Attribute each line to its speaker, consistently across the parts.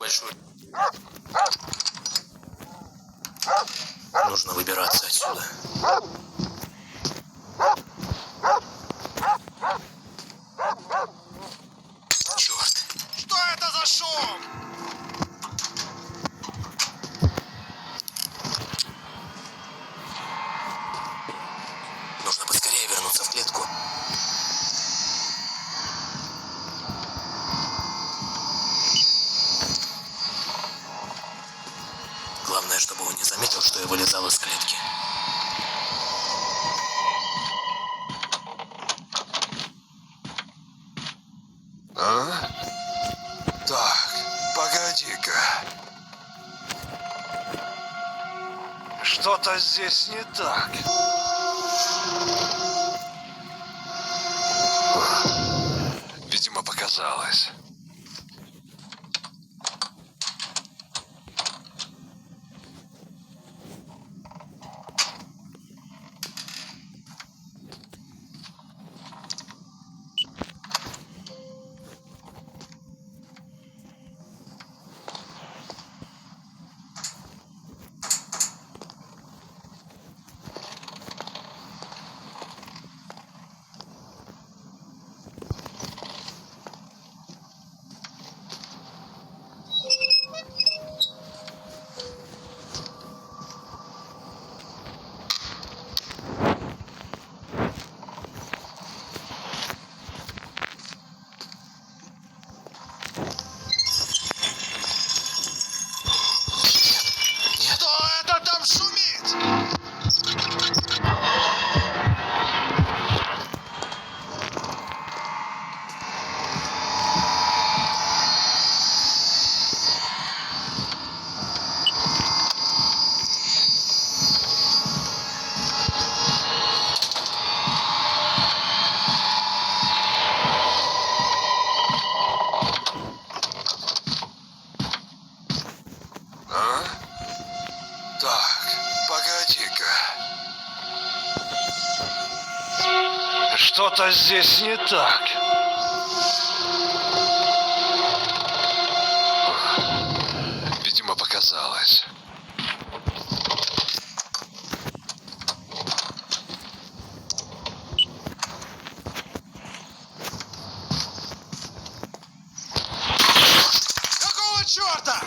Speaker 1: большую... Нужно выбираться отсюда. Черт.
Speaker 2: Что это за шум?
Speaker 1: Нужно поскорее вернуться в клетку. Главное, чтобы он не заметил, что я вылезал из клетки.
Speaker 2: А? Так, погоди-ка. Что-то здесь не так. Видимо, показалось. Кто это там шумит? А? Так, погоди-ка. Что-то здесь не так. Видимо, показалось. Какого черта?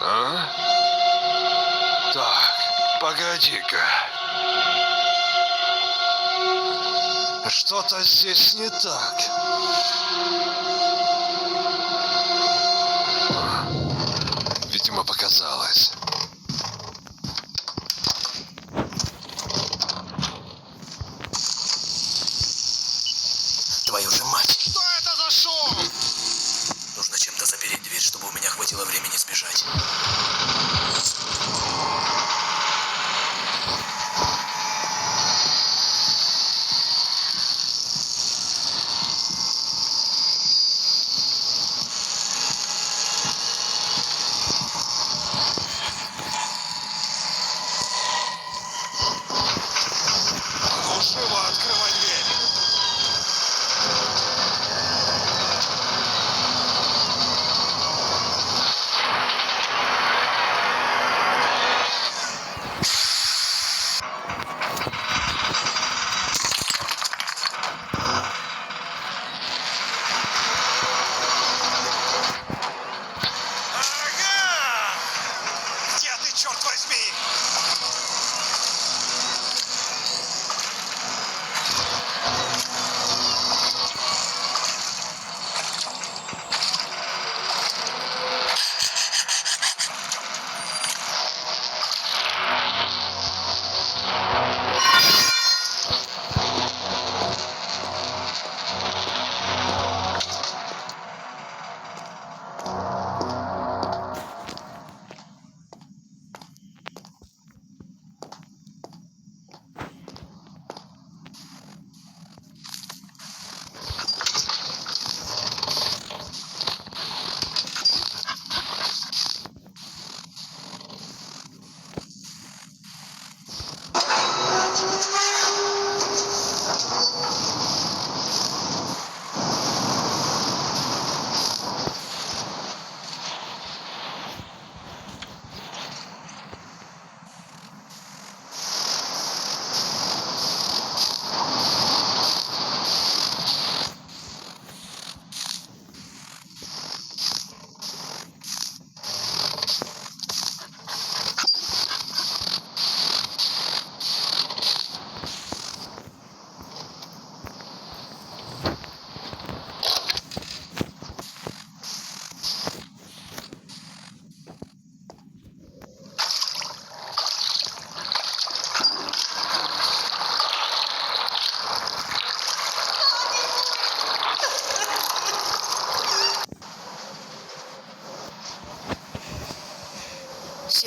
Speaker 2: А? Так, погоди-ка. Что-то здесь не так. Видимо, показалось.
Speaker 1: Твою же мать!
Speaker 2: Что это за шум?
Speaker 1: Нужно чем-то запереть дверь, чтобы у меня хватило времени сбежать.
Speaker 2: Живо открывай дверь.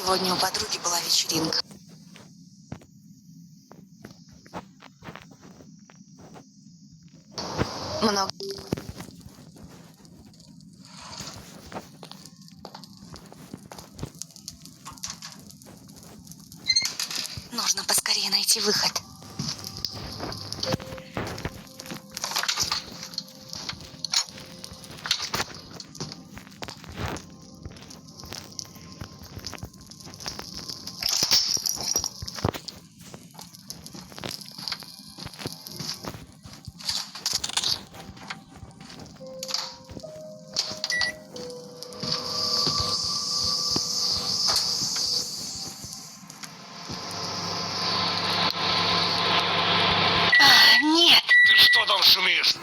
Speaker 3: Сегодня у подруги была вечеринка. Много. Нужно поскорее найти выход. Нет!
Speaker 2: Ты что там шумишь?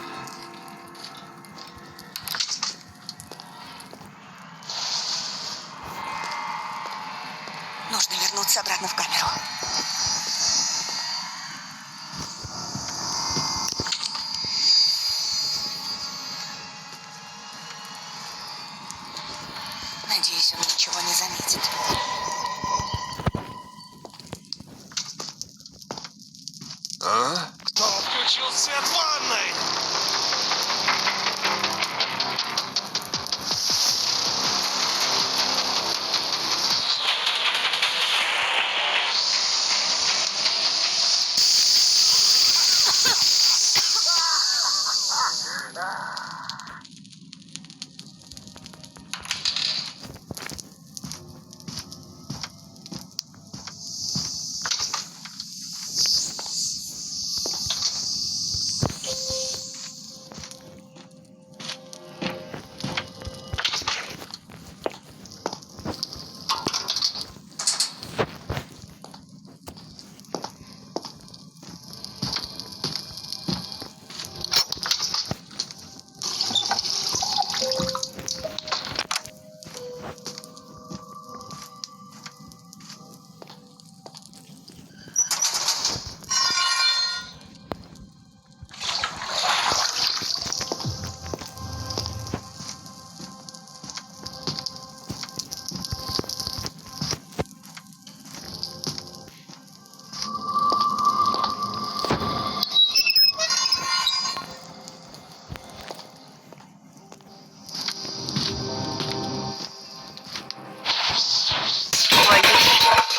Speaker 3: Нужно вернуться обратно в камеру. Надеюсь, он ничего не заметит.
Speaker 2: А? Кто включил свет в ванной?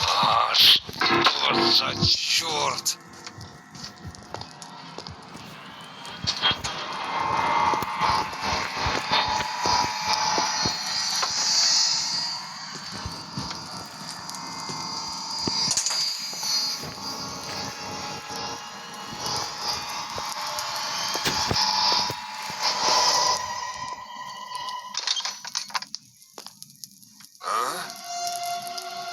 Speaker 2: А, что за черт? А?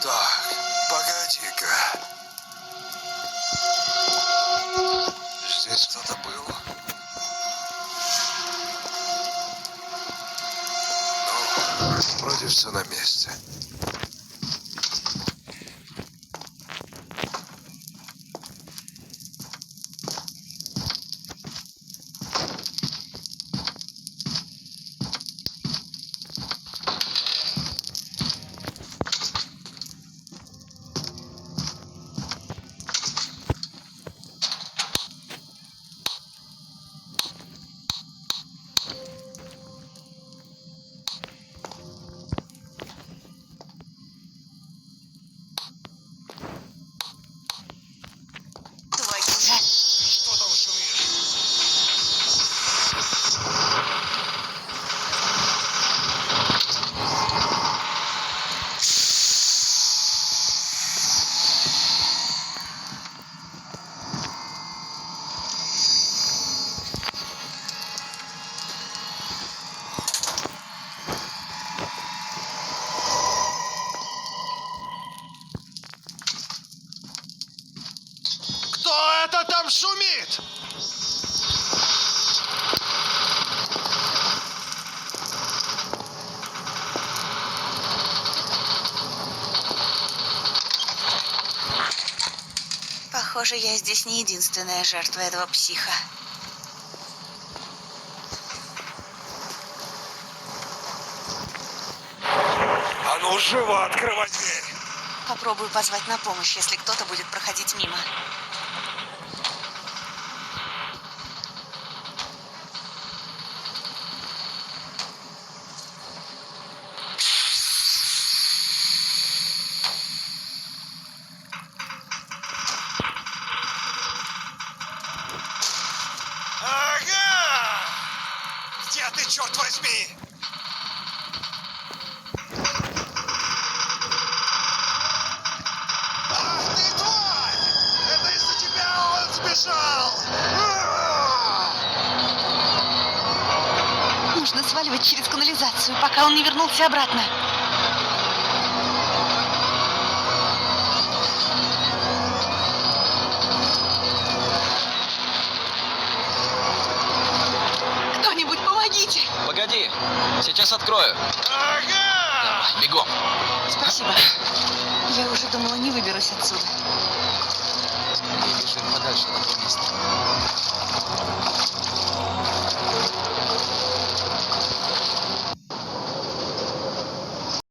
Speaker 2: Так, погоди-ка. Здесь кто-то был? Ну, вроде все на месте.
Speaker 3: Твою же.
Speaker 2: Что там шумишь? Кто это там шумит?
Speaker 3: Похоже, я здесь не единственная жертва этого психа.
Speaker 2: А ну, живо открывай дверь!
Speaker 3: Попробую позвать на помощь, если кто-то будет проходить мимо.
Speaker 2: Ага! Где ты, черт возьми? Ах ты, тварь! Это из-за тебя он сбежал!
Speaker 3: Нужно сваливать через канализацию, пока он не вернулся обратно. Кто-нибудь помогите!
Speaker 4: Погоди, сейчас открою.
Speaker 2: Ага!
Speaker 4: Давай, бегом.
Speaker 3: Спасибо. Я уже думала, не выберусь отсюда.